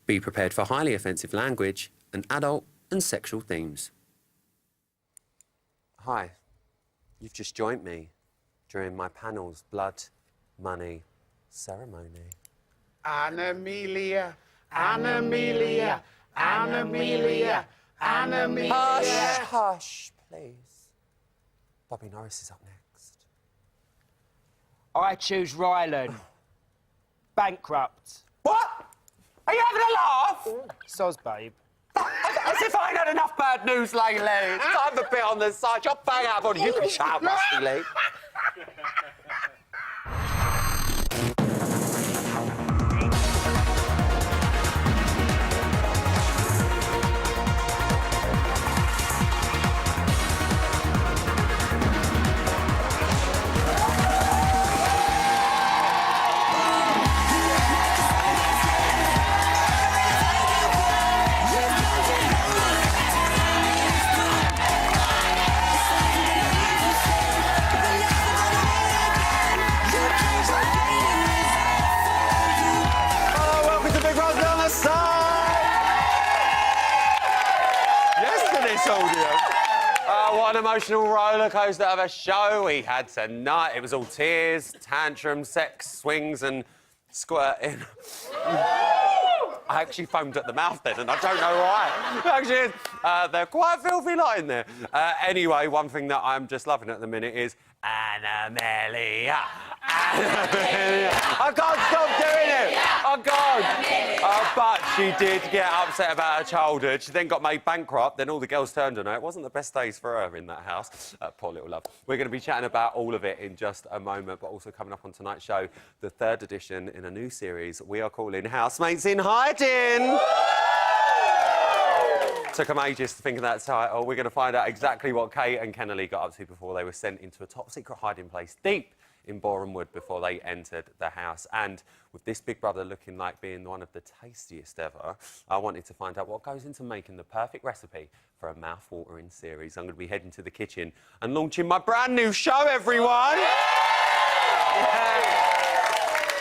Be prepared for highly offensive language and adult and sexual themes. Hi, you've just joined me during my panel's Blood Money Ceremony. Anna-Amelia, Anna-Amelia, Anna-Amelia, Anna-Amelia. Hush, hush, please. Bobby Norris is up next. I choose Rylan. Bankrupt. What? Are you having a laugh? Soz, babe. As if I ain't had enough bad news lately. It's time for a bit on the side. You're bang out on you can shout, Rusty Lee. What an emotional roller coaster of a show we had tonight. It was all tears, tantrum, sex, swings and squirting. I actually foamed at the mouth then, and I don't know why. Actually, they're quite filthy lot in there. Anyway, one thing that I'm just loving at the minute is Anna-Amelia. Anna-Amelia. I can't stop doing it. Oh, God. But she did get upset about her childhood. She then got made bankrupt. Then all the girls turned on her. It wasn't the best days for her in that house. Poor little love. We're going to be chatting about all of it in just a moment, but also coming up on tonight's show, the third edition in a new series we are calling Housemates in Hiding. Took them ages to think of that title. We're going to find out exactly what Kate and Kennelly got up to before they were sent into a top-secret hiding place deep in Boreham Wood before they entered the house. And with this big brother looking like being one of the tastiest ever, I wanted to find out what goes into making the perfect recipe for a mouth-watering series. I'm going to be heading to the kitchen and launching my brand new show, everyone! Yeah.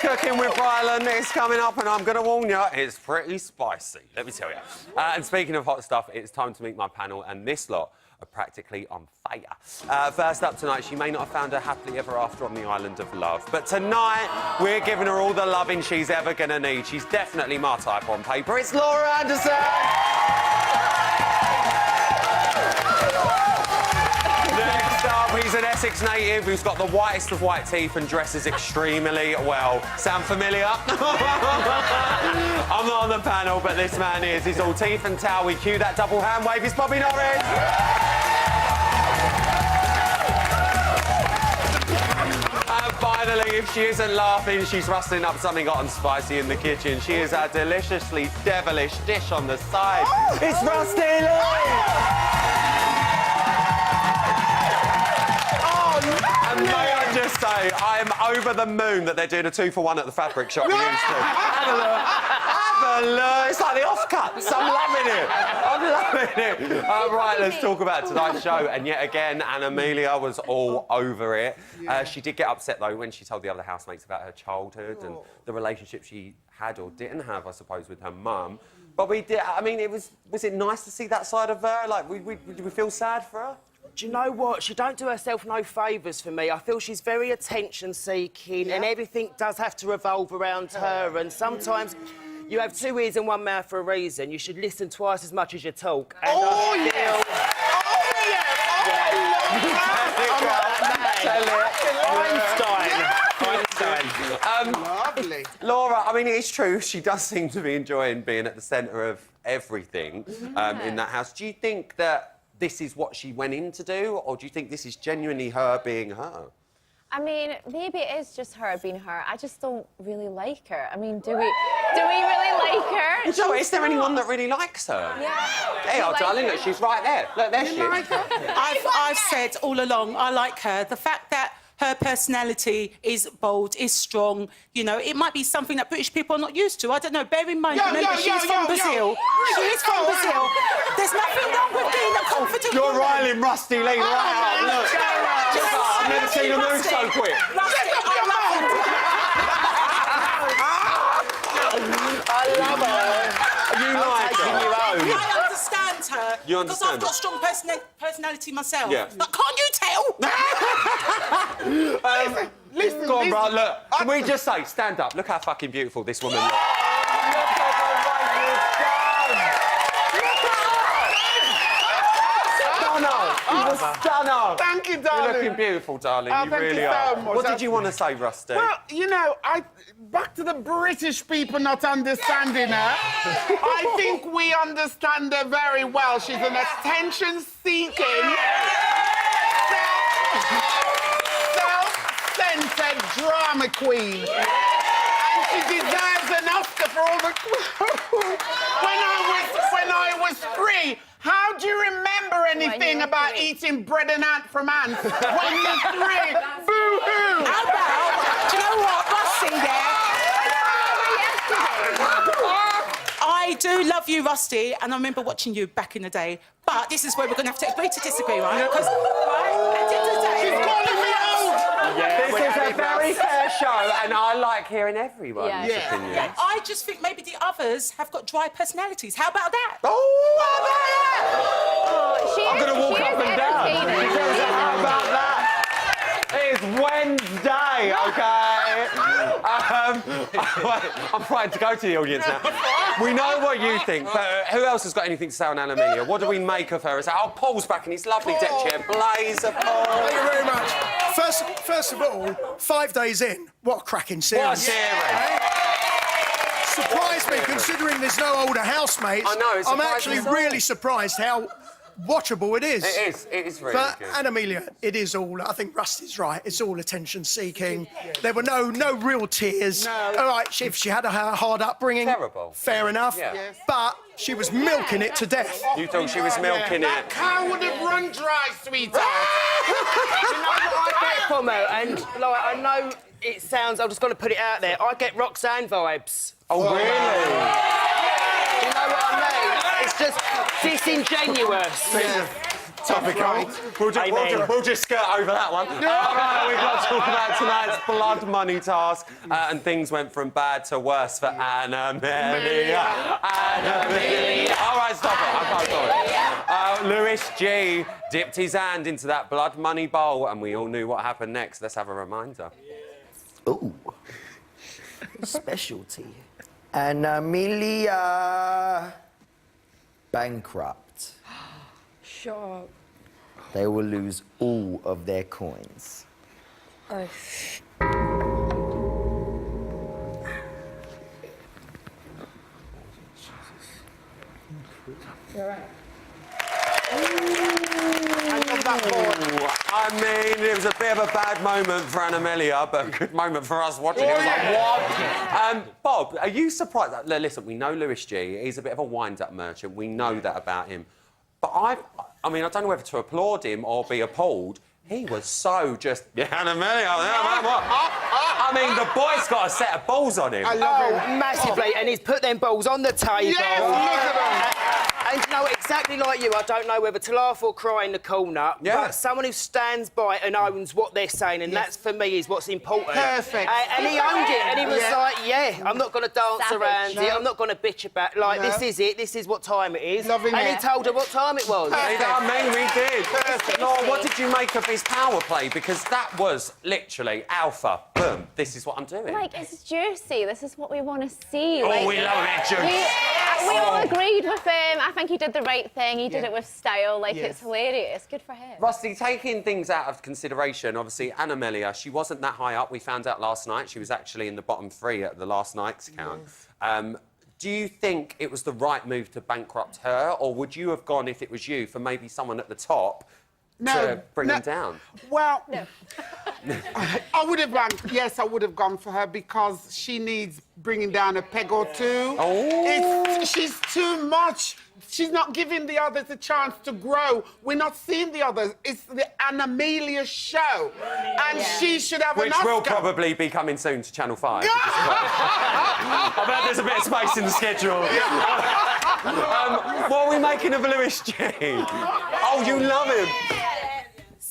Cooking with Rylan is coming up, and I'm going to warn you, it's pretty spicy, let me tell you. And speaking of hot stuff, it's time to meet my panel, and this lot are practically on fire. First up tonight, she may not have found her happily ever after on the island of love, but tonight we're giving her all the loving she's ever going to need. She's definitely my type on paper. It's Laura Anderson! Next up, he's an Essex native who's got the whitest of white teeth and dresses extremely well. Sound familiar? I'm not on the panel, but this man is. He's all teeth and towel. We cue that double hand wave. It's Bobby Norris. And finally, if she isn't laughing, she's rustling up something hot and spicy in the kitchen. She is our deliciously devilish dish on the side. It's Rusty Lee! And may I just say, I am over the moon that they're doing a 2-for-1 at the fabric shop we used to. Have a look. Have a look. It's like the offcuts. I'm loving it. I'm loving it. Right, let's talk about tonight's show. And yet again, Anna-Amelia was all over it. She did get upset, though, when she told the other housemates about her childhood and the relationship she had or didn't have, I suppose, with her mum. But we did... I mean, was it nice to see that side of her? Like, did we feel sad for her? Do you know what? She don't do herself no favours for me. I feel she's very attention-seeking and everything does have to revolve around her. And sometimes you have two ears and one mouth for a reason. You should listen twice as much as you talk. And Lovely. Laura, I mean, it's true, she does seem to be enjoying being at the centre of everything in that house. Do you think that this is what she went in to do, or do you think this is genuinely her being her? I mean, maybe it is just her being her. I just don't really like her. I mean, do we really like her? So, is there anyone that really likes her? Yeah. Hey, darling, look, she's right there. Look, there she is. I've said all along, I like her. The fact that her personality is bold, is strong. You know, it might be something that British people are not used to. I don't know. Bear in mind, remember, she's from Brazil. She is from Brazil. There's nothing wrong with being a confident You're woman. riling Rusty Lee right out. Look. I've never seen her move so quick. I love her. You like taking her? you home. I understand her. You Because understand I've got her? strong personality myself. Yeah. But can't you tell? Listen, Go on, listen. bro, look. Can we just say, stand up, look how fucking beautiful this woman looks. Look at the way you've done. Stunner. Thank you, darling. You're looking beautiful, darling. Oh, you thank really you so are. much. What did you want to say, Rusty? Well, you know, back to the British people not understanding her. I think we understand her very well. She's an attention-seeking, self-centered drama queen. And she deserves an Oscar for all the... when I was 3, how do you remember anything about eating bread and ant from ants? When you're 3, boo-hoo! How about, do you know what, Rusty there? I do love you, Rusty, and I remember watching you back in the day. But this is where we're going to have to agree to disagree, right? Because, right, at the end of the day... She's calling me old! this is a very fair show, and I like hearing everyone's Yeah. opinions. I just think maybe the others have got dry personalities. How about that? Oh, I'm going to walk up and down. Because how about that? It's Wednesday, okay? I'm trying to go to the audience now. We know what you think, but who else has got anything to say on Anna Amelia? What do we make of her? Oh, Paul's back in his lovely deck chair. Blazer, Paul. Thank you very much. First of all, 5 days in, what a cracking series. What a series. Surprised me, considering there's no older housemates. I know, it's I'm surprising actually as well. really surprised how watchable it is. It is really But good. Anna Amelia, it is all, I think Rusty's right, it's all attention-seeking. There were no real tears. No. All right, if she had a hard upbringing, Terrible. fair enough. Yeah. Yes. But she was milking it to death. You thought she was milking That it. cow would have run dry, sweetheart. You know what I get from her? And, like, I know it sounds... I've just got to put it out there. I get Roxanne vibes. Oh, really? You know what I mean? It's just disingenuous. Topical. We'll just skirt over that one. All right, we've got to talk about tonight's blood money task. And things went from bad to worse for Anna Amelia. Anna Amelia. All right, stop it. I can't stop it. Lewis G dipped his hand into that blood money bowl, and we all knew what happened next. Let's have a reminder. Ooh. Specialty. Anna Amelia. Bankrupt. Sure. They will lose all of their coins. Oh. You're right. I mean, it was a bit of a bad moment for Anna Amelia, but a good moment for us watching. It was like, what? Bob, are you surprised? Listen, we know Lewis G. He's a bit of a wind-up merchant. We know that about him. But I mean, I don't know whether to applaud him or be appalled. He was so just... Yeah, Anna Amelia. I mean, the boy's got a set of balls on him. I love her. Massively, and he's put them balls on the table. Yes, look at them. And you know, exactly like you, I don't know whether to laugh or cry in the corner, Yeah. but someone who stands by and owns what they're saying, and that's, for me, is what's important. Perfect. And he owned it, and he was Yeah. like, yeah, I'm not going to dance Savage. around it, I'm not going to bitch about it. Like, No. this is it, this is what time it is. Loving and it. he told her what time it was. I mean, we did. Perfect. Laura, what did you make of his power play? Because that was literally alpha. Boom. This is what I'm doing. Like, it's juicy. This is what we want to see. Oh, like, we love it, juice. We all agreed with him. I think he did the right thing. He did it with style. Like, Yes. it's hilarious. Good for him. Rusty, taking things out of consideration, obviously, Anna Amelia, she wasn't that high up. We found out last night. She was actually in the bottom 3 at the last night's count. Do you think it was the right move to bankrupt her, or would you have gone, if it was you, for maybe someone at the top to bring him down? Well, No. I would have gone, yes, I would have gone for her because she needs bringing down a peg or two. Oh. She's too much. She's not giving the others a chance to grow. We're not seeing the others. It's the Anna Amelia show. And she should have Which an Oscar. will probably be coming soon to Channel 5. I bet there's a bit of space in the schedule. What are we making of Lewis G? Oh, you love him.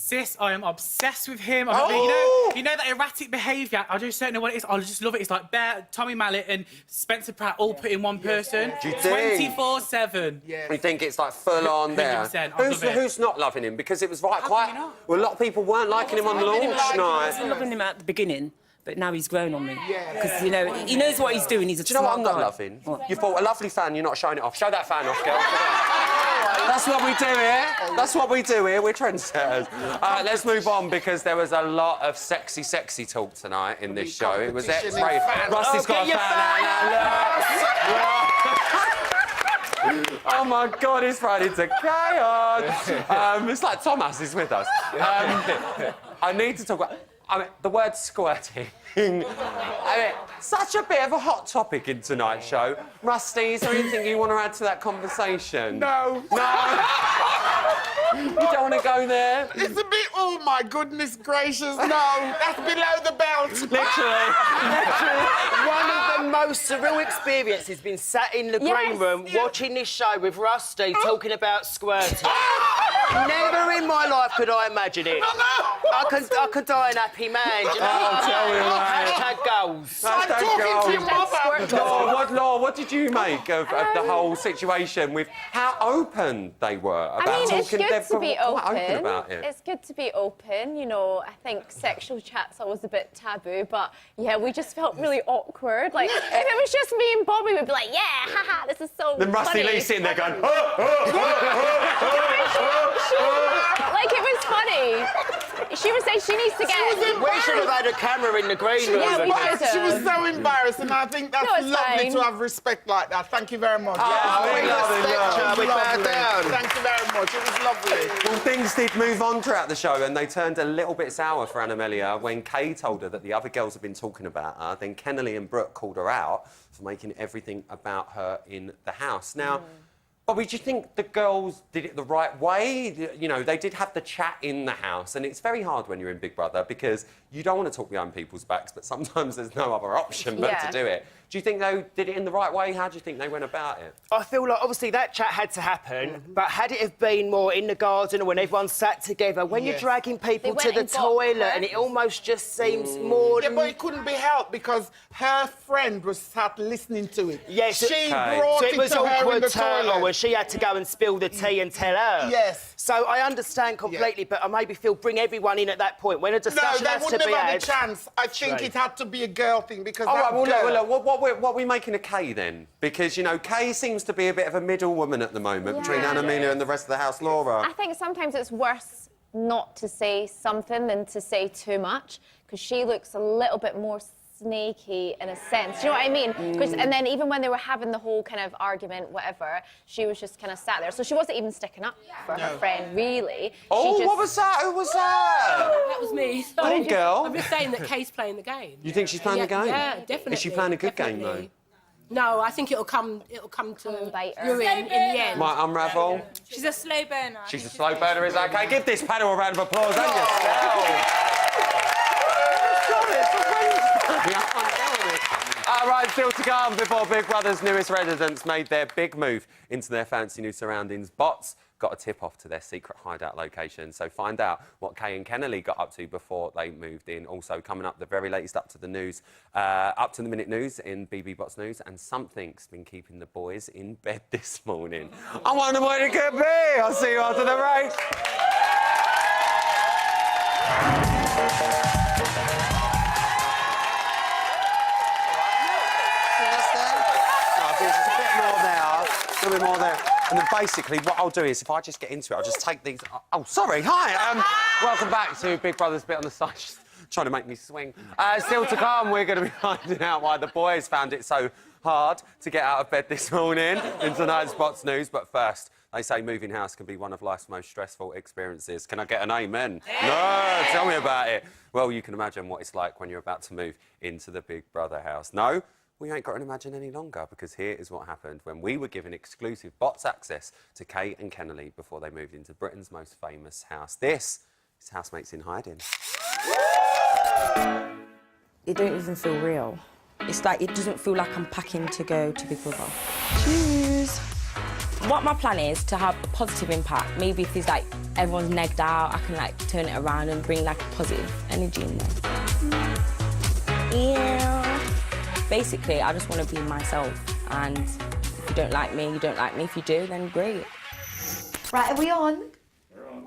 Sis, I am obsessed with him. You know that erratic behaviour. I just don't know what it is. I just love it. It's like Bear, Tommy Mallet, and Spencer Pratt all put in one person. Do you think? 24/7. Yeah. You think it's like full on there? 100%, I love it. Who's not loving him? Because it was right quite. can you not? Well, a lot of people weren't liking him on the launch I night. was loving him at the beginning, but now he's grown on me. Because, you know, he knows what he's doing. He's a Do you know what I'm smart not guy. loving? What? You thought a lovely fan, you're not showing it off. Show that fan off, girl. That's what we do here. That's what we do here. We're trendsetters. Let's move on because there was a lot of sexy talk tonight in this show. It was X-ray. Rusty's got a fan now. Look. Oh my God, it's Friday to chaos. It's like Thomas is with us. I need to talk about. The word squirting. Such a bit of a hot topic in tonight's show. Rusty, is there anything you want to add to that conversation? No. No? You don't want to go there? It's a bit, oh my goodness gracious, no. That's below the belt. Literally. One of the most surreal experiences been sat in the green room watching this show with Rusty talking about squirting. Never in my life could I imagine it. I could die an happy man, do you know? I'll tell you, mate. Hashtag goals. I'm talking to your mother. Law, what did you make of the whole situation with how open they were about I mean, talking? it's good They're to be quite open. open about it. It's good to be open. You know, I think sexual chat's always a bit taboo, but yeah, we just felt really awkward. Like, if it was just me and Bobby, we'd be like, yeah, haha, this is so Then Rusty funny. Lee's sitting there going, Like, it was funny. She was saying she needs to get... We should have had a camera in the green room. Yeah, we should have. She was so embarrassed, and I think that's No, it's lovely fine. to have respect like that. Thank you very much. we love it, we bow down. Thank you very much. It was lovely. Well, things did move on throughout the show, and they turned a little bit sour for Annamelia when Kay told her that the other girls had been talking about her. Then Kennelly and Brooke called her out for making everything about her in the house. Now, Bobby, do you think the girls did it the right way? You know, they did have the chat in the house, and it's very hard when you're in Big Brother because you don't want to talk behind people's backs, but sometimes there's no other option but to do it. Do you think they did it in the right way? How do you think they went about it? I feel like, obviously, that chat had to happen, but had it have been more in the garden or when everyone sat together, when you're dragging people to the toilet and it almost just seems more... Yeah, but it couldn't be helped because her friend was sat listening to it. Yes, she brought it was to her in awkward the to her toilet. when she had to go and spill the tea and tell her. Yes. So I understand completely, but I maybe feel bring everyone in at that point when a discussion No, they has to wouldn't be have had had. a chance. I think it had to be a girl thing because All right, well, girl... look, what are we making of Kay then? Because, you know, Kay seems to be a bit of a middle woman at the moment between Annamelia and the rest of the house, Laura. I think sometimes it's worse not to say something than to say too much, because she looks a little bit more snaky in a sense. Do you know what I mean? And then even when they were having the whole kind of argument, whatever, she was just kind of sat there. So she wasn't even sticking up for her friend, really. Oh, she just... what was that? Who was that? That was me. Go on, girl. I'm just saying that Kay's playing the game. You think she's playing the game? Yeah, definitely. Is she playing a good game, though? No, I think it'll come to bite her. ruin in the end. Might unravel. She's a slow burner. She's a slow burner, is that okay? Give this panel a round of applause, and yourself. All right, still to come before Big Brother's newest residents made their big move into their fancy new surroundings. Bots got a tip-off to their secret hideout location, so find out what Kay and Kennelly got up to before they moved in. Also, coming up, the very latest up-to-the-minute news in BB Bots News, and something's been keeping the boys in bed this morning. I wonder what it could be. I'll see you after the break. A bit more there. And then basically what I'll do is, if I just get into it, I'll just take these... Oh, sorry, hi. Welcome back to Big Brother's Bit on the Side. Just trying to make me swing. Still to come, we're going to be finding out why the boys found it so hard to get out of bed this morning in tonight's Bots News. But first, they say moving house can be one of life's most stressful experiences. Can I get an amen? No, tell me about it. Well, you can imagine what it's like when you're about to move into the Big Brother house. No? We ain't got to imagine any longer, because here is what happened when we were given exclusive bots access to Kay and Kennelly before they moved into Britain's most famous house. This is Housemates in Hiding. It don't even feel real. It's like, it doesn't feel like I'm packing to go to Big Brother. Choose. What my plan is to have a positive impact. Maybe if it's like everyone's negged out, I can like turn it around and bring like a positive energy in there. Yeah. Basically, I just want to be myself, and if you don't like me, you don't like me. If you do, then great. Right, are we on?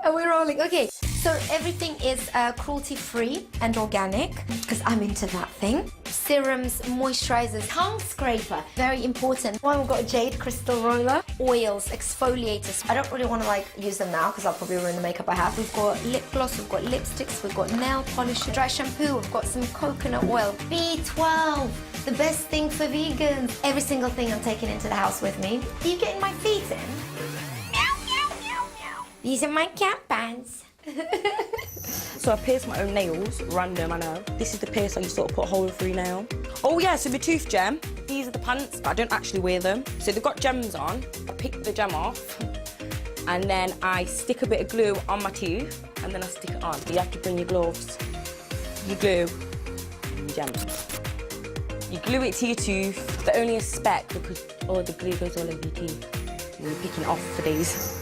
Are we rolling? Okay, so everything is cruelty-free and organic, because I'm into that thing. Serums, moisturizers, tongue scraper, very important. One, we've got a jade crystal roller, oils, exfoliators. I don't really want to like use them now because I'll probably ruin the makeup I have. We've got lip gloss, we've got lipsticks, we've got nail polish, dry shampoo, we've got some coconut oil, B12, the best thing for vegans. Every single thing I'm taking into the house with me. Are you getting my feet in? These are my cat bands. So I pierce my own nails, random, I know. This is the pierce I just sort of put a hole through nail. Oh yeah, so the tooth gem, these are the pants, but I don't actually wear them. So they've got gems on, I pick the gem off, and then I stick a bit of glue on my tooth, and then I stick it on. You have to bring your gloves, your glue, and your gem. You glue it to your tooth, but only a speck because the glue goes all over your teeth. And you're picking it off for days.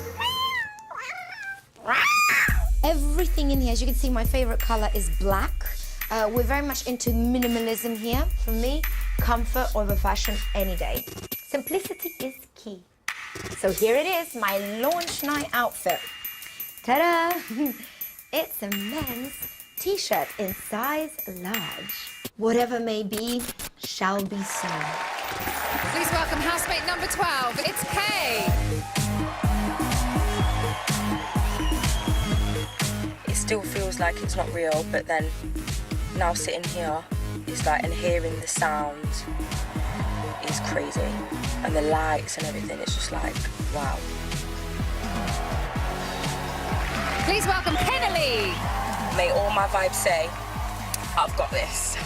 Everything in here, as you can see, my favorite color is black. We're very much into minimalism here. For me, comfort over fashion any day. Simplicity is key. So here it is, my launch night outfit. Ta-da! It's a men's t-shirt in size large. Whatever may be, shall be so. Please welcome housemate number 12, it's Kay. Still feels like it's not real, but then now sitting here, it's like, and hearing the sound is crazy, and the lights and everything, it's just like, wow. Please welcome Kennelly. May all my vibes say, I've got this.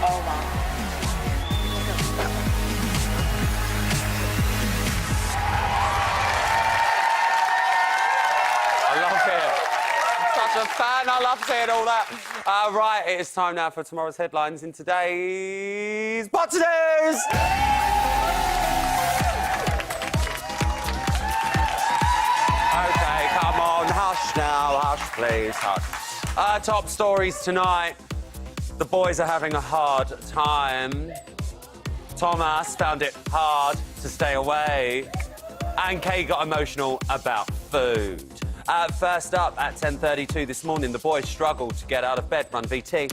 Oh wow. I love it. I'm such a fan. I love seeing all that. Right, it is time now for tomorrow's headlines in today's Bottom News. OK, come on. Hush now. Hush, please. Hush. Top stories tonight. The boys are having a hard time. Thomas found it hard to stay away. And Kay got emotional about food. First up, at 10:32 this morning, the boys struggled to get out of bed. Run, VT.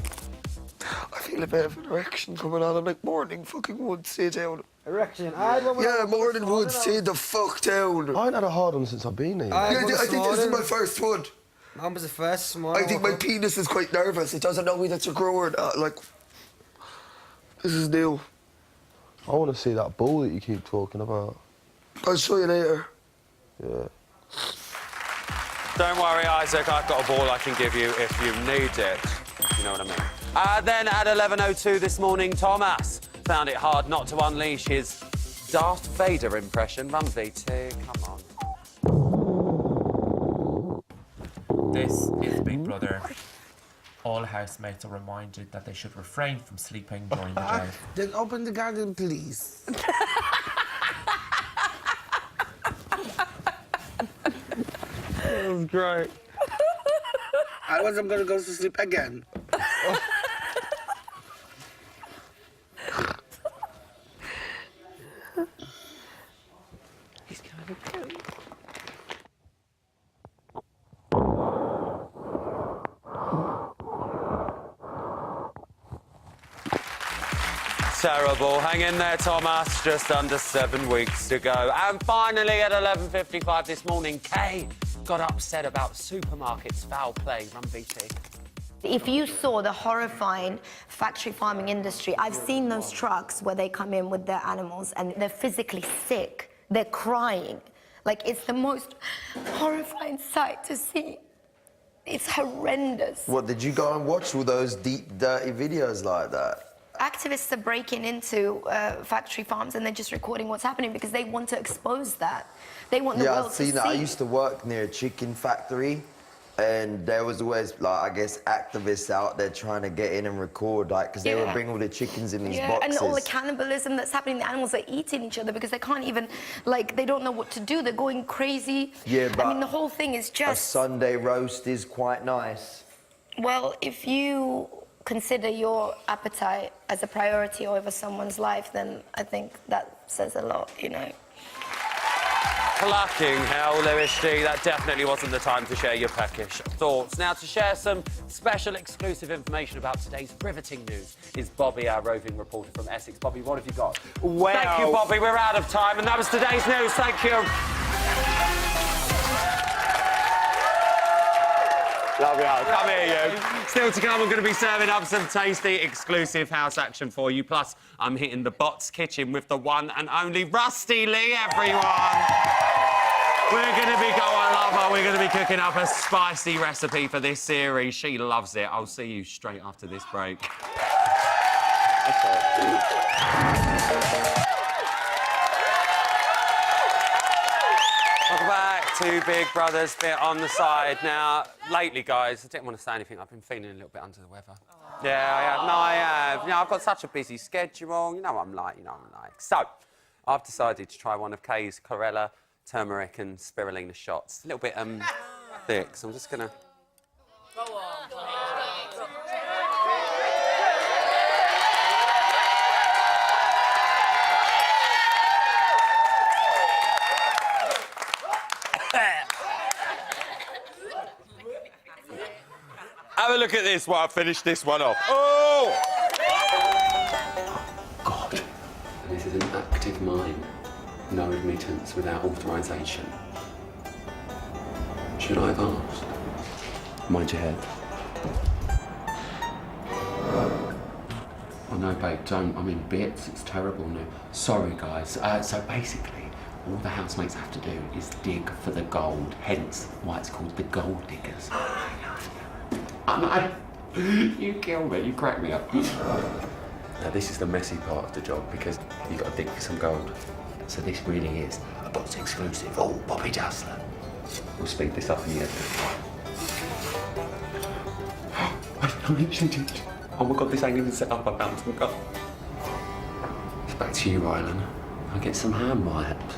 I feel a bit of an erection coming on. I'm like, morning, fucking wood, sit down. Erection? Yeah, morning wood, sit the fuck down. I ain't had a hard one since I've been here. I think this is my first one. Mine was the first small. I think my penis is quite nervous. It doesn't know me that you're growing. Like, this is new. I want to see that ball that you keep talking about. I'll show you later. Yeah. Don't worry, Isaac, I've got a ball I can give you if you need it. You know what I mean. Then at 11:02 this morning, Thomas found it hard not to unleash his Darth Vader impression. Run, VT, come on. This is Big Brother. All housemates are reminded that they should refrain from sleeping during the day. Then open the garden, please. That was great. I wasn't gonna go to sleep again. He's kind of good. Terrible. Hang in there, Thomas. Just under 7 weeks to go. And finally, at 11:55 this morning, Kay got upset about supermarkets' foul play. Run, VT. If you saw the horrifying factory farming industry, I've seen those trucks where they come in with their animals and they're physically sick. They're crying. Like, it's the most horrifying sight to see. It's horrendous. What, did you go and watch all those deep, dirty videos like that? Activists are breaking into factory farms and they're just recording what's happening because they want to expose that. They want the world to see. Yeah, I've seen that. I used to work near a chicken factory, And there was always, like, I guess, activists out there trying to get in and record, like, because they would bring all the chickens in these boxes. And all the cannibalism that's happening, the animals are eating each other because they can't even, like, they don't know what to do. They're going crazy. Yeah, but I mean, the whole thing is a just... Sunday roast is quite nice. Well, if you consider your appetite as a priority over someone's life, then I think that says a lot, you know. Plucking hell, Lewis G. That definitely wasn't the time to share your peckish thoughts. Now, to share some special exclusive information about today's riveting news is Bobby, our roving reporter from Essex. Bobby, what have you got? Well... Thank you, Bobby. We're out of time, and that was today's news. Thank you. Love you. Come here, you. Still to come, I'm going to be serving up some tasty, exclusive house action for you. Plus, I'm hitting the Bots kitchen with the one and only Rusty Lee, everyone. We're going to be, I love her. We're going to be cooking up a spicy recipe for this series. She loves it. I'll see you straight after this break. Welcome back to Big Brother's bit on the side. Now, lately, guys, I didn't want to say anything. I've been feeling a little bit under the weather. Yeah, I have. No, I have. You know, I've got such a busy schedule. You know what I'm like, So, I've decided to try one of Kay's chlorella, turmeric and spirulina shots. A little bit, thick, so I'm just gonna... Have a look at this while I finish this one off. Oh! God. This is an active mine. No admittance without authorisation. Should I have asked? Mind your head. Oh no, babe, don't. I'm in bits. It's terrible. No. Sorry, guys. So basically, all the housemates have to do is dig for the gold, hence why it's called the gold diggers. You kill me, you crack me up. Now this is the messy part of the job because you've got to dig for some gold. So this really is a Bots exclusive. Oh, Bobby Dazzler. We'll speed this up in the end. I literally did. Oh my God, this ain't even set up. I found some gold. It's back to you, Rylan. I'll get some hand wipes.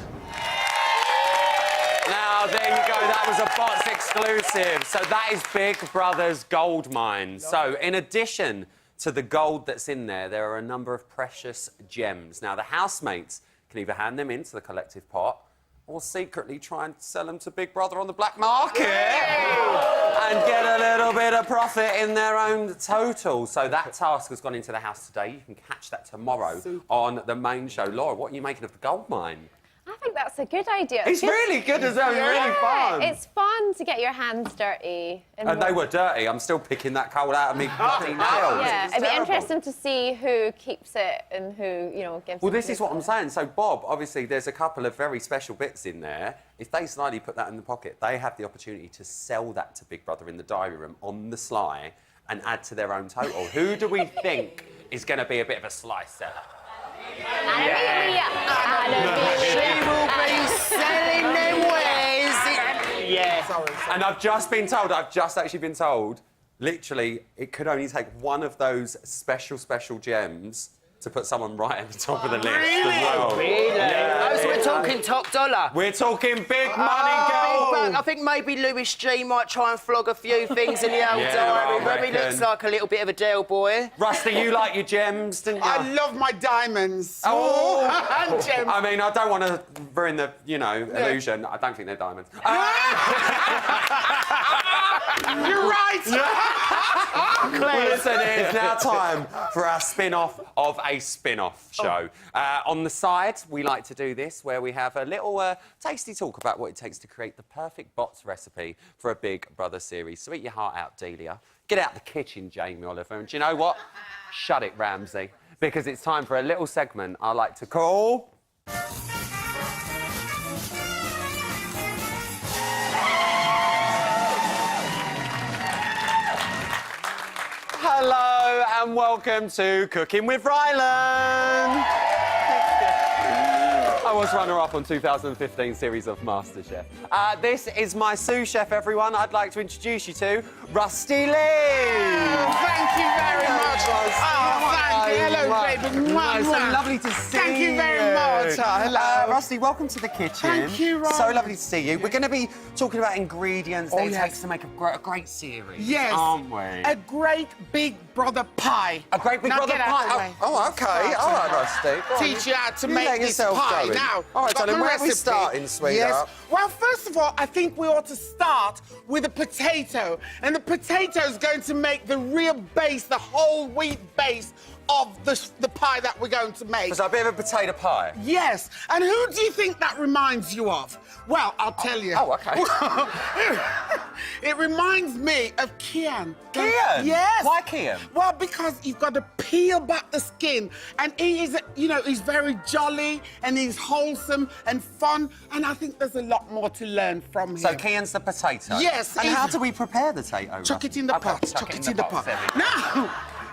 Now, there you go. That was a Bots exclusive. So that is Big Brother's gold mine. So in addition to the gold that's in there, there are a number of precious gems. Now, the housemates can either hand them into the collective pot or secretly try and sell them to Big Brother on the black market and get a little bit of profit in their own total. So that task has gone into the house today. You can catch that tomorrow on the main show. Laura, what are you making of the gold mine? I think that's a good idea. It's really good as well, really fun. It's fun to get your hands dirty. And they were dirty. I'm still picking that coal out of me bloody nails. Yeah, it'd be interesting to see who keeps it and who, you know, gives it. Well, this is what I'm saying. So, Bob, obviously, there's a couple of very special bits in there. If they slyly put that in the pocket, they have the opportunity to sell that to Big Brother in the diary room on the sly and add to their own total. Who do we think is going to be a bit of a sly seller? She will be selling them wares. Yeah. And I've just actually been told, literally, it could only take one of those special gems to put someone right at the top of the list as well. Really? Yeah. Oh, so we're talking top dollar? We're talking big money gold. I think maybe Lewis G might try and flog a few things in the old diary. Maybe looks like a little bit of a Dale boy. Rusty, you like your gems, didn't you? I love my diamonds. Oh, and gems. I mean, I don't want to ruin the, illusion. I don't think they're diamonds. You're right. Well, listen, it's now time for our spin-off of a spin-off show. On the side, we like to do this, where we have a little tasty talk about what it takes to create the perfect Bots recipe for a Big Brother series. So eat your heart out, Delia. Get out the kitchen, Jamie Oliver. And do you know what? Shut it, Ramsey. Because it's time for a little segment I like to call... Hello and welcome to Cooking with Rylan. I course, runner-up on 2015 series of MasterChef. This is my sous chef, everyone. I'd like to introduce you to Rusty Lee. Thank you very much. Thank you. Hello, baby. It's so lovely to see you. Thank you very much. Hello. Rusty, welcome to the kitchen. Thank you, Ryan. So lovely to see you. We're going to be talking about ingredients that it takes to make a great series, Yes. aren't we? A great big brother pie. A great big Now brother get out of the pie. way. Oh, okay. All right, Rusty. Go on. Teach you how to You make let this yourself pie. go in. Now, All right, got darling, the where are we recipe. starting, sweetheart? Yes. Well, first of all, I think we ought to start with a potato. And the potato is going to make the real base, the whole wheat base of the pie that we're going to make. So a bit of a potato pie? Yes. And who do you think that reminds you of? Well, I'll tell you. Oh, okay. It reminds me of Kian. Kian? Yes. Why Kian? Well, because you've got to peel back the skin. And he is, he's very jolly and he's wholesome and fun. And I think there's a lot more to learn from him. So Kian's the potato? Yes. And how do we prepare the potato? Chuck it in the pot. Chuck it in the pot.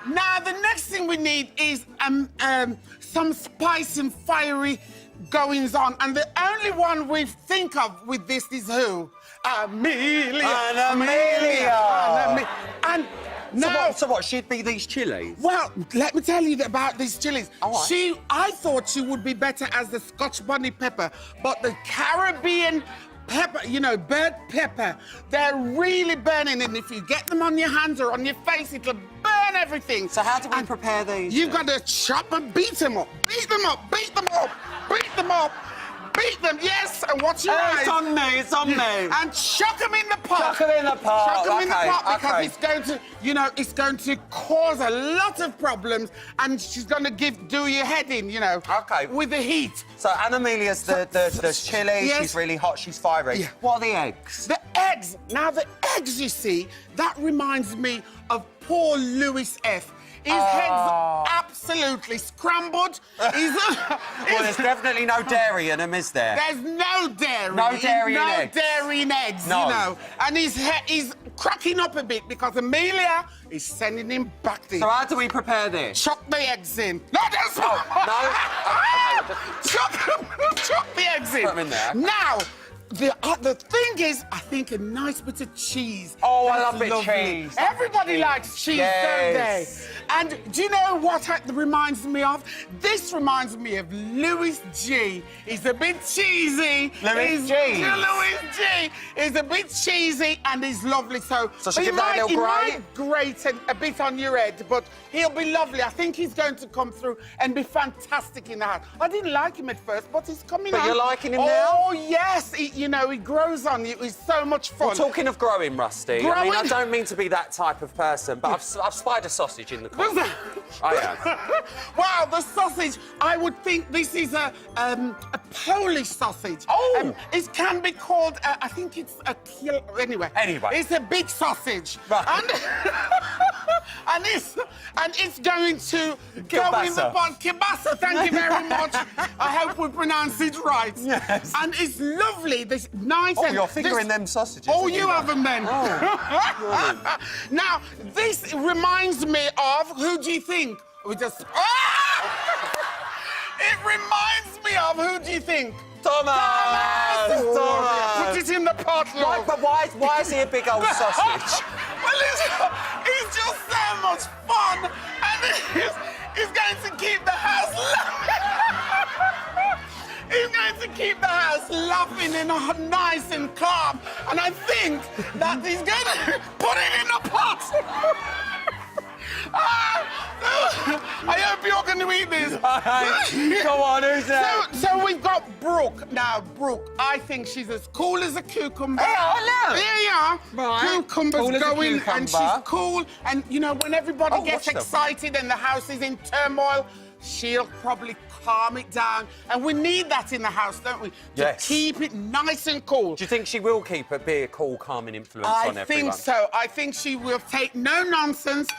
Now, the next thing we need is some spice and fiery goings on. And the only one we think of with this is who? Amelia. And now, so what? She'd be these chilies? well, let me tell you about these chilies. All right. I thought she would be better as the Scotch bonnet pepper, but the Caribbean pepper, bird pepper, they're really burning, and if you get them on your hands or on your face, it'll burn everything. So how do we prepare these? You've got to chop and beat them up. Beat them up, beat them up, beat them up. Beat them, yes, and watch your eyes. It's on me, it's on me. And chuck them in the pot. Chuck them in the pot. Chuck them in the pot because okay. it's going to, it's going to cause a lot of problems, and she's going to do your head in, Okay. with the heat. So Anamelia's the chili, Yes. she's really hot, she's fiery. Yeah. What are the eggs? The eggs. Now, the eggs, you see, that reminds me of poor Louis F. His head's absolutely scrambled. Well, there's definitely no dairy in them, is there? There's no dairy. No dairy in eggs. No dairy in eggs, No. And he's cracking up a bit because Amelia is sending him back there. So how do we prepare this? Chuck the eggs in. No, that's Chuck the eggs in. Put them in there. Now, the thing is, I think a nice bit of cheese. Oh, I That's love a bit of lovely. cheese. Everybody likes cheese, don't they? Yes. And do you know what it reminds me of? This reminds me of Louis G. He's a bit cheesy. Louis G. Louis G. He's a bit cheesy and he's lovely. So should give that a little he grate? might grate a bit on your head, but he'll be lovely. I think he's going to come through and be fantastic in the house. I didn't like him at first, but he's coming on. But you're liking him now? Oh, yes. He grows on you. He's so much fun. Well, talking of growing, Rusty, I mean, I Growing? don't mean to be that type of person, but I've spied a sausage in the corner. I have. Wow, the sausage. I would think this is a Polish sausage. Oh! It can be called, I think it's a kilo. Anyway. It's a big sausage. Right. And it's going to go in the pot. Kielbasa, thank you very much. I hope we pronounce it right. Yes. And it's lovely. This nice. Oh, and you're fingering them sausages. Oh, aren't you have them then. Oh, Now, this reminds me of, who do you think? We just... It reminds me of, who do you think? Thomas! Put it in the pot, love. But why is he a big old sausage? Well, it's just so much fun, and it's going to keep the house He's going to keep the house laughing and nice and calm, and I think that he's going to put it in the pot. I hope you're going to eat this. Come on, who's that? So we've got Brooke. Now, Brooke, I think she's as cool as a cucumber. Hey, hello. There you are. Right. Cucumber's Cool as a going, and cucumber. she's cool. And, when everybody gets watch them. excited and the house is in turmoil, she'll probably calm it down. And we need that in the house, don't we? Yes. To keep it nice and cool. Do you think she will be a cool, calming influence on everyone? I think so. I think she will take no nonsense.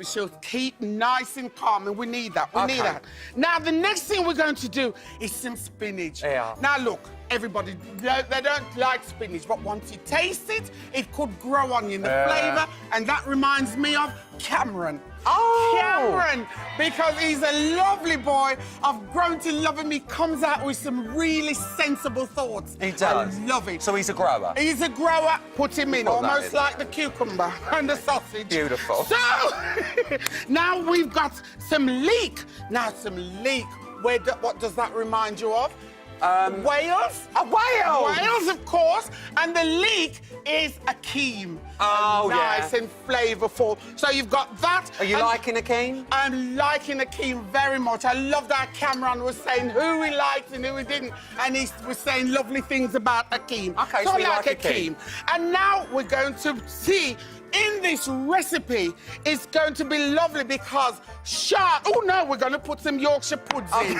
She'll keep nice and calm, and we need that. We need that. Now, the next thing we're going to do is some spinach. Yeah. Now, look, everybody, they don't like spinach, but once you taste it, it could grow on you in the flavour, and that reminds me of Cameron. Oh! Cameron, because he's a lovely boy. I've grown to love him. He comes out with some really sensible thoughts. He does. I love it. So he's a grower? He's a grower. Put him in, Put that almost in like the cucumber and the sausage. Beautiful. So, now we've got some leek. Now, some leek. What does that remind you of? Wales. A whale! Wales, of course. And the leek is a keem. Oh, nice and flavourful. So you've got that. Are you liking a keem? I'm liking a keem very much. I love that Cameron was saying who he liked and who he didn't. And he was saying lovely things about a keem. Okay, so so I you like like a a keem. And now we're going to see in this recipe, it's going to be lovely because oh no, we're going to put some Yorkshire puds in.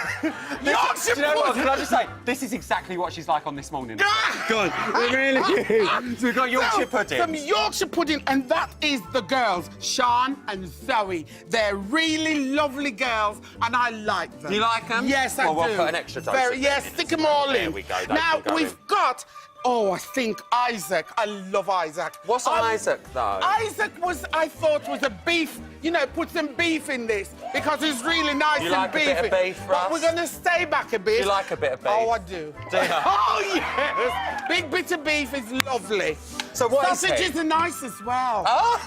Yorkshire Do you know what? puds! Can I just say, this is exactly what she's like on This Morning. Good. Really is. So we've got Yorkshire pudding. Some Yorkshire pudding, and that is the girls, Sean and Zoe. They're really lovely girls, and I like them. Do you like them? Yes, I do. Well, we'll put an extra dose of them Yes, in. stick them all in. There we go. Now, we've got... Oh, I think Isaac. I love Isaac. What's Isaac, though? Isaac I thought was a beef. You know, put some beef in this because it's really nice You and like a beefy. bit of beef, But Russ? we're going to stay back a bit. You like a bit of beef? Oh, I do. Do you? Oh, yes. Big bit of beef is lovely. So what is Sausages it? are nice as well. Oh!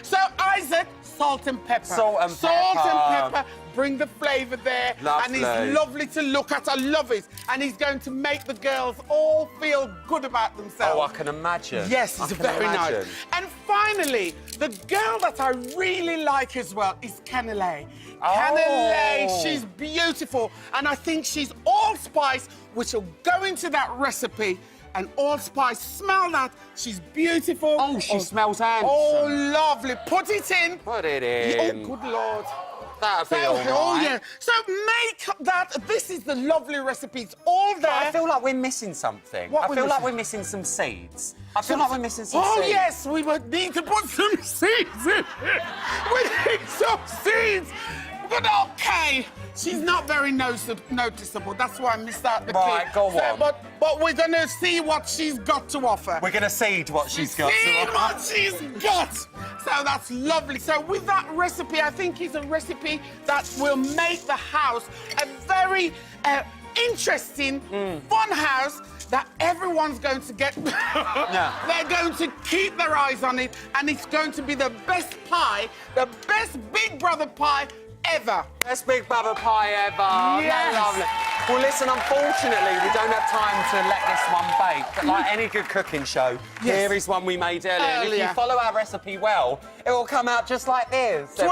So, Isaac, salt and pepper. Salt and Salt pepper. and pepper. Bring the flavour there. Lovely. And he's lovely to look at. I love it. And he's going to make the girls all feel good about themselves. Oh, I can imagine. Yes, I it's can very imagine. nice. And finally, the girl that I really like as well is Canelé. Canelé, she's beautiful. And I think she's allspice, which will go into that recipe. And allspice, smell that. She's beautiful. Oh, she smells handsome. Oh, lovely. Put it in. Put it in. Oh, good Lord. That'll be all right. Oh, yeah. So make that. This is the lovely recipe. It's all there. But I feel like we're missing something. What I we're feel like missing? we're missing some seeds. I feel like we're missing some seeds. Oh, yes, we would need to put some seeds in. We need some seeds. But okay, she's not very noticeable. That's why I missed out the Right, clip. go on. But we're going to see what she's got to offer. We're going to seed what she's got. See what she's got. So that's lovely. So with that recipe, I think it's a recipe that will make the house a very interesting, fun house that everyone's going to get... They're going to keep their eyes on it, and it's going to be the best pie, the best Big Brother pie ever. Best Big Brother pie ever. Yes. Lovely. Well, listen, unfortunately, we don't have time to let this one bake. But like any good cooking show, here is one we made earlier. And if you follow our recipe well, it will come out just like this. 24/7.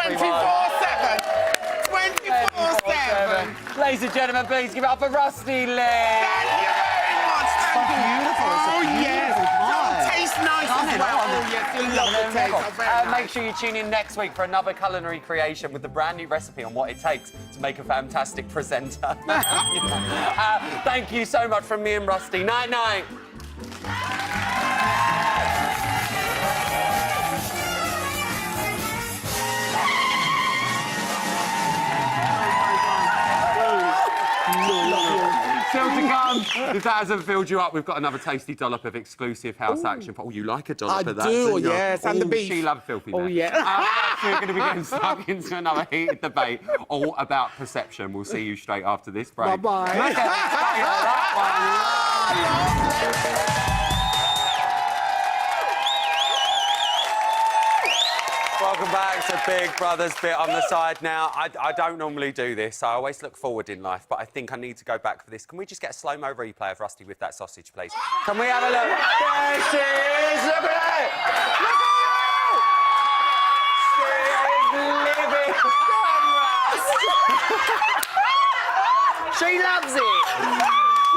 24/7. Ladies and gentlemen, please give it up for Rusty Lee. Thank you very much. Thank you. Beautiful. Oh, yes. It'll taste nice as well. Oh, yes, you love the taste. Oh, very nice. Make sure you tune in next week for another culinary creation with the brand new recipe on what it takes to make a fantastic presenter. Thank you so much from me and Rusty. Night-night. Still to come. If that hasn't filled you up, we've got another tasty dollop of exclusive house action. Oh, you like a dollop of that? do, yes, and the beef. She loves filthy. Oh, yeah. We're going to be getting stuck into another heated debate all about perception. We'll see you straight after this break. Bye-bye. Look at that one. Welcome back to Big Brother's Bit on the Side now. I don't normally do this. I always look forward in life, but I think I need to go back for this. Can we just get a slow-mo replay of Rusty with that sausage, please? Can we have a look? There she is! Look at it! Look at her! She's living! She loves it!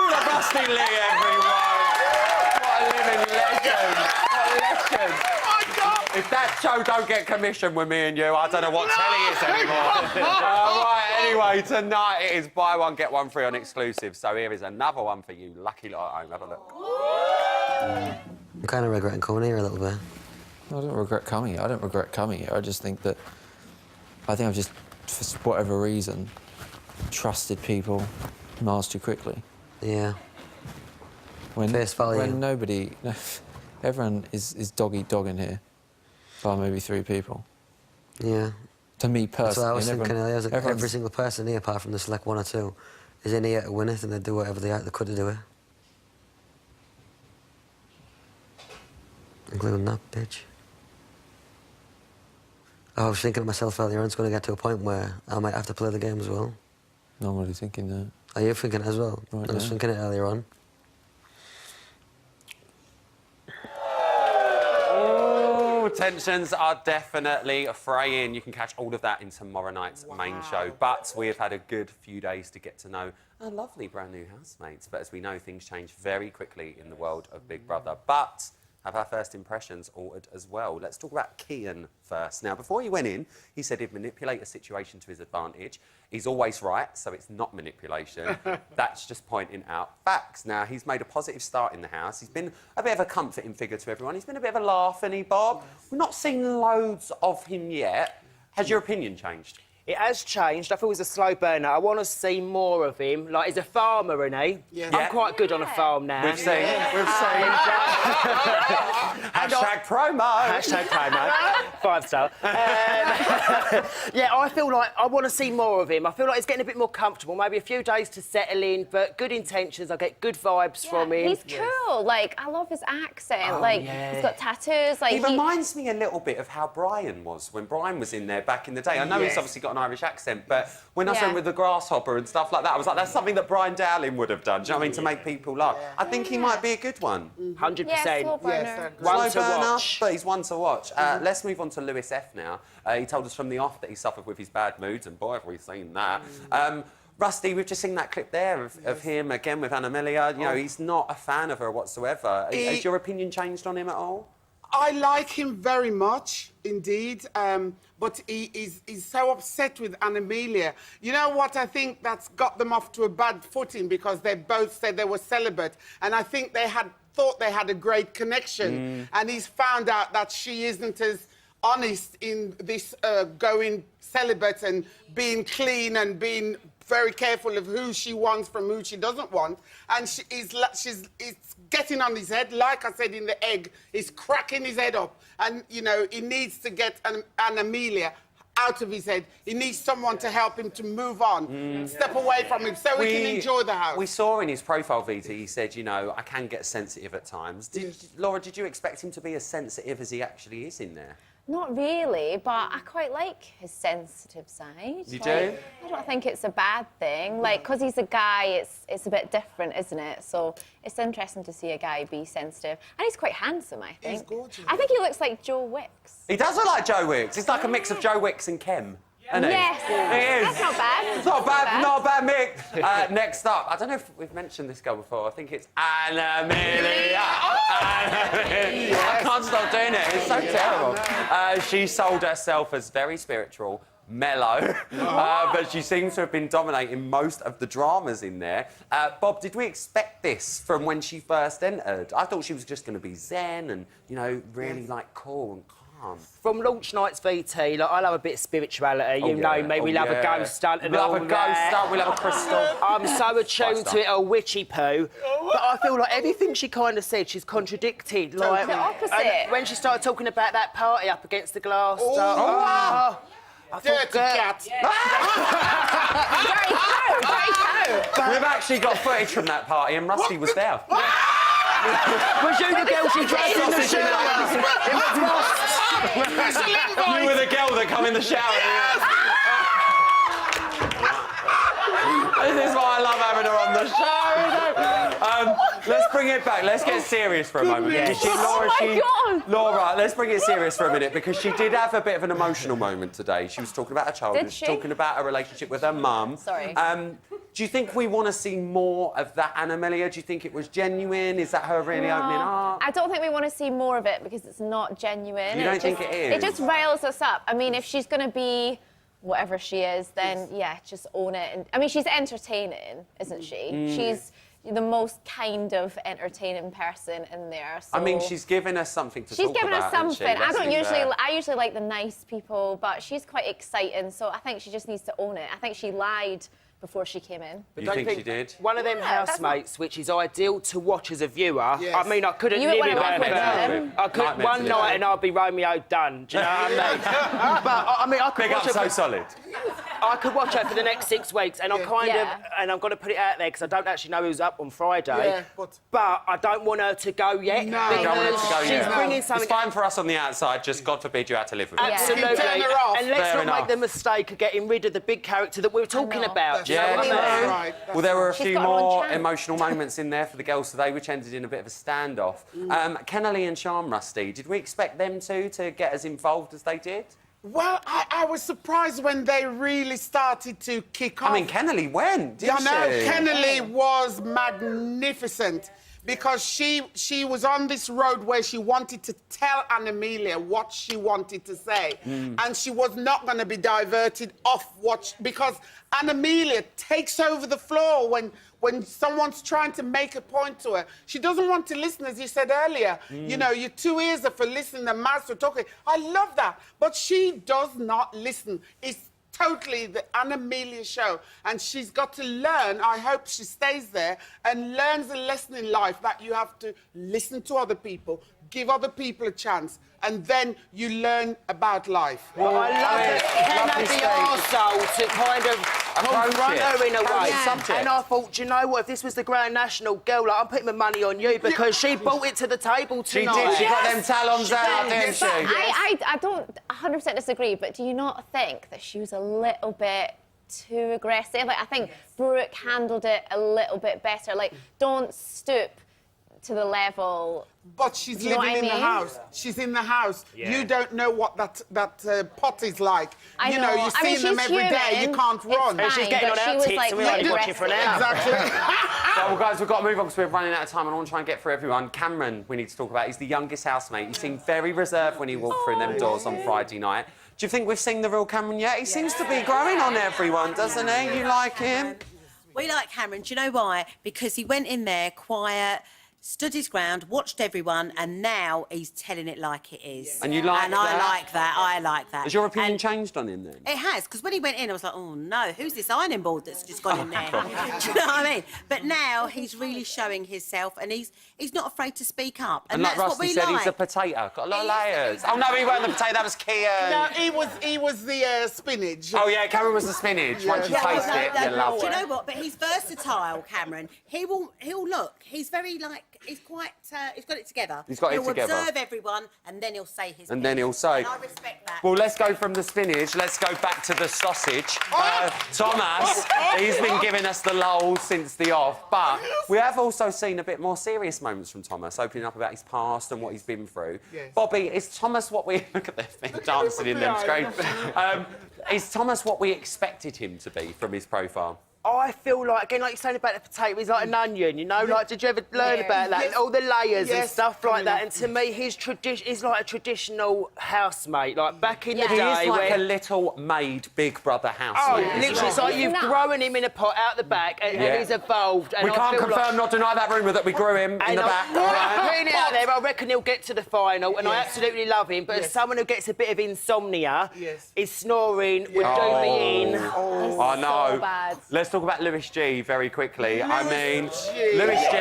Look, Rusty Lee, everyone! What a living legend! What a legend! If that show don't get commissioned with me and you, I don't know what telly is anymore. Right, anyway, tonight it is buy one, get one free on exclusive. So here is another one for you lucky lot at home. Have a look. I'm kind of regretting coming here a little bit. I don't regret coming here. I don't regret coming here. I just think that... I think I've just, for whatever reason, trusted people miles too quickly. Yeah. When, Face value. when nobody... everyone is dog-eat-dog in here. Bar maybe 3 people. Yeah. To me That's what I personally. was thinking earlier. I was like, everyone's- every single person here, apart from the select 1 or 2, is in here to win it, and they do whatever they could to do it. Including that bitch. I was thinking to myself earlier on, it's going to get to a point where I might have to play the game as well. No, I'm already thinking that. Are you thinking it as well? Right I was now. thinking it earlier on. Oh, tensions are definitely fraying. You can catch all of that in tomorrow night's main show. But we have had a good few days to get to know our lovely brand new housemates. But as we know, things change very quickly in the world of Big Brother. But have our first impressions altered as well? Let's talk about Kian first. Now, before he went in, he said he'd manipulate a situation to his advantage. He's always right, so it's not manipulation. That's just pointing out facts. Now, he's made a positive start in the house. He's been a bit of a comforting figure to everyone. He's been a bit of a laugh, hasn't he, Bob? We've not seen loads of him yet. Has your opinion changed? It has changed. I thought he was a slow burner. I want to see more of him. Like, he's a farmer, isn't he? Yeah. I'm quite good on a farm now. We've seen. We've seen. Hashtag promo. Hashtag promo. 5-star. Yeah, I feel like I want to see more of him. I feel like he's getting a bit more comfortable. Maybe a few days to settle in, but good intentions. I get good vibes from him. He's cool. Like, I love his accent. Oh, like, yeah. he's got tattoos. Like, He reminds me a little bit of how Brian was when Brian was in there back in the day. I know he's obviously got an Irish accent, but when I saw him with the grasshopper and stuff like that, I was like, that's something that Brian Dowling would have done. Do you know what I mean? To make people laugh. I think he might be a good one. 100%. Yeah, slow burner. One to Slow burner, watch. but he's one to watch. Let's move on to Lewis F now. He told us from the off that he suffered with his bad moods, and boy, have we seen that. Rusty, we've just seen that clip there of him again with Anna-Amelia. You know, he's not a fan of her whatsoever. Has your opinion changed on him at all? I like him very much, indeed, but he's so upset with Anna-Amelia. You know what? I think that's got them off to a bad footing because they both said they were celibate, and I think they thought they had a great connection, and he's found out that she isn't as honest in this going celibate and being clean and being very careful of who she wants from who she doesn't want, and she's getting on his head. Like I said in the egg, he's cracking his head up, and you know he needs to get Anna-Amelia out of his head. He needs someone to help him to move on, step away from him, so he can enjoy the house. We saw in his profile, Vita, he said, you know, I can get sensitive at times. Laura, did you expect him to be as sensitive as he actually is in there? Not really, but I quite like his sensitive side. You Like, do? I don't think it's a bad thing. Like, because he's a guy, it's a bit different, isn't it? So it's interesting to see a guy be sensitive. And he's quite handsome, I think. He's gorgeous. I think he looks like Joe Wicks. He does look like Joe Wicks. It's like a mix of Joe Wicks and Kem. Isn't he? Yes. It is. That's not bad. It's not bad, not a bad mix. Next up, I don't know if we've mentioned this girl before. I think it's Anna-Amelia. Anna-Amelia. I can't stop doing it. It's so terrible. She sold herself as very spiritual, mellow, but she seems to have been dominating most of the dramas in there. Bob, did we expect this from when she first entered? I thought she was just going to be zen and, you know, really, like, cool and calm. From launch nights, VT, like, I love a bit of spirituality. You know me, we love a ghost stunt and all We'll have a ghost stunt, we'll have a crystal. I'm so attuned to it, a witchy poo. But I feel like everything she kind of said, she's contradicted. Like, the opposite. And when she started talking about that party up against the glass. wow. I Dirty thought, cat. Very true, very true. We've actually got footage from that party and Rusty was there. Was you the girl she dragged in the shower? It was Ross. You were the girl that come in the shower. This is why I love having her on the show. Let's bring it back. Let's get serious for a moment. Laura, let's bring it serious for a minute because she did have a bit of an emotional moment today. She was talking about her childhood, Did she? talking about her relationship with her mum. Sorry. Do you think we want to see more of that Anna-Amelia? Do you think it was genuine? Is that her really opening up? I don't think we want to see more of it because it's not genuine. You don't think it is? It just riles us up. I mean, if she's going to be whatever she is, then, yeah, just own it. And I mean, she's entertaining, isn't she? She's the most kind of entertaining person in there. So I mean, she's given us something to talk about. she's given us something. I I usually like the nice people, but she's quite exciting. So I think she just needs to own it. I think she lied before she came in. You think she did? One of them housemates, which is ideal to watch as a viewer. Yes. I mean, I couldn't You live wouldn't without want to them. I could Nightmare to one live night with. and I'll be Romeo done. Do you know what I mean? But I mean, I could Big up watch So her. Solid. I could watch her for the next 6 weeks, and I'm kind of, and I'm going to put it out there because I don't actually know who's up on Friday. Yeah, but I don't want her to go yet. No. We don't want it to go she's yet. bringing It's something. fine for us on the outside, just God forbid you had to live with it. Absolutely. Turn her off. And let's Fair not enough. make the mistake of getting rid of the big character that we were talking about. Do you know Yeah, what I true. mean? Right. Well, there were a She's few got her own more chance. emotional moments in there for the girls today, which ended in a bit of a standoff. Kennelly and Charm Rusty, did we expect them two to get as involved as they did? Well, I was surprised when they really started to kick off. I mean, Kennelly went, didn't I know, she? Kennelly was magnificent because she was on this road where she wanted to tell Anna Amelia what she wanted to say. And she was not going to be diverted off because Anna Amelia takes over the floor when someone's trying to make a point to her. She doesn't want to listen, as you said earlier. You know, your 2 ears are for listening, the mouth for talking. I love that. But she does not listen. It's totally the Anna Amelia show. And she's got to learn, I hope she stays there, and learns a lesson in life that you have to listen to other people, give other people a chance, and then you learn about life. Well, I love that Ken had the arsehole to kind of confront her in a way. And I thought, do you know what, if this was the Grand National girl, like, I'm putting my money on you because she brought it to the table tonight. She did, she got them talons out, didn't she? I don't 100% disagree, but do you not think that she was a little bit too aggressive? Like, I think Brooke handled it a little bit better. Like, don't stoop to the level. But she's Do you know living what I in the mean? house. She's in the house. Yeah. You don't know what that pot is like. I You know, know. you I mean, see them she's every day. You human. can't run. It's She's fine, getting but on she our was, tits like, and we're only really watching for an hour. Exactly. Well, guys, we've got to move on because we're running out of time and I want to try and get through everyone. Cameron, we need to talk about. He's the youngest housemate. He seemed very reserved when he walked through them doors on Friday night. Do you think we've seen the real Cameron yet? He seems to be growing on everyone, doesn't he? You like him? We like Cameron. Do you know why? Because he went in there quiet, stood his ground, watched everyone, and now he's telling it like it is. And you like and that? I like that. Has your opinion changed on him then? It has, because when he went in, I was like, oh no, who's this ironing board that's just gone in there? Do you know what I mean? But now he's really showing himself, and he's not afraid to speak up. And that's like what Rusty we said, like. he's a potato. Got a lot of layers. Oh, no, he wasn't the potato. That was Kian. No, he was the spinach. Oh, yeah, Cameron was the spinach. Once you taste it, you love Do you it. know what? But he's versatile, Cameron. He'll look. He's very he's quite. He's got it together. He's got it he'll together. observe everyone, and then he'll say his. And piece. then he'll say. And I respect that. Well, let's go from the spinach. Let's go back to the sausage. Thomas, he's been giving us the lulls since the off, but we have also seen a bit more serious moments from Thomas, opening up about his past and what he's been through. Yes. Bobby, is Thomas what we... Look at their thing dancing in them screens. Is Thomas what we expected him to be from his profile? I feel like, again, like you're saying about the potato, he's like an onion, you know? Like, did you ever learn about that? Yes. All the layers and Yes. stuff like that. And to me, he's like a traditional housemate. Like, back in the He day is like where... a little maid Big Brother Oh, housemate. isn't literally, he? it's like you've grown him in a pot out the back and he's evolved. And We I can't feel confirm, not deny that rumour that we grew him in and the back. I'm putting it out there, I reckon he'll get to the final, and I absolutely love him. But as someone who gets a bit of insomnia, his snoring would do me in. I know. so bad. Let's talk about Lewis G very quickly. Lewis G.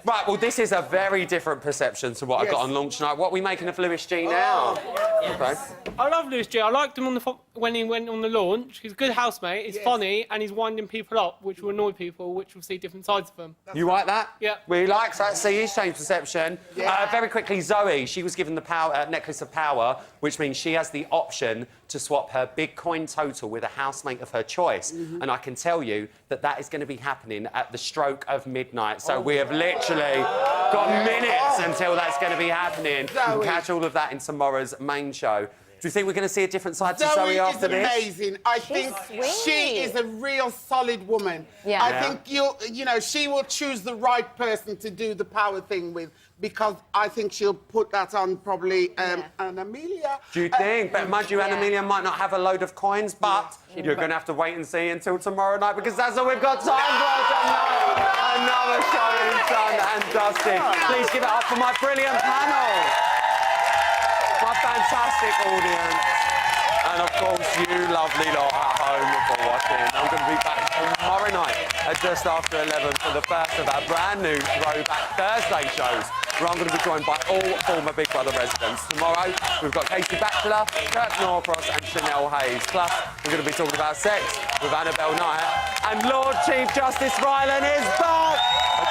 Right, well, this is a very different perception to what I got on launch night. What are we making of Lewis G now? Okay. I love Lewis G. I liked him when he went on the launch. He's a good housemate, he's funny, and he's winding people up, which will annoy people, which will see different sides of him. You like that? Yeah. We like that. See, he's changed perception. Very quickly, Zoe, she was given the necklace of power, which means she has the option to swap her big coin total with a housemate of her choice. And I can tell you that that is going to be happening at the stroke of midnight. So we have literally got minutes until that's going to be happening. We'll catch all of that in tomorrow's main show. Do you think we're going to see a different side to Zoe after this? Zoe is amazing. I think she is a real solid woman. Yeah. I think you know, she will choose the right person to do the power thing with, because I think she'll put that on probably Anna Amelia. Do you think? But mind you, Anna Amelia might not have a load of coins, but you're going to have to wait and see until tomorrow night, because that's all we've got time for tonight. Another show is done and dusted. Please give it up for my brilliant panel. My fantastic audience. And, of course, you lovely lot at home. home for watching. I'm going to be back tomorrow night at just after 11 for the first of our brand new Throwback Thursday shows, where I'm going to be joined by all former Big Brother residents. Tomorrow, we've got Casey Batchelor, Kirk Norcross and Chanel Hayes. Plus, we're going to be talking about sex with Annabelle Knight. And Lord Chief Justice Rylan is back!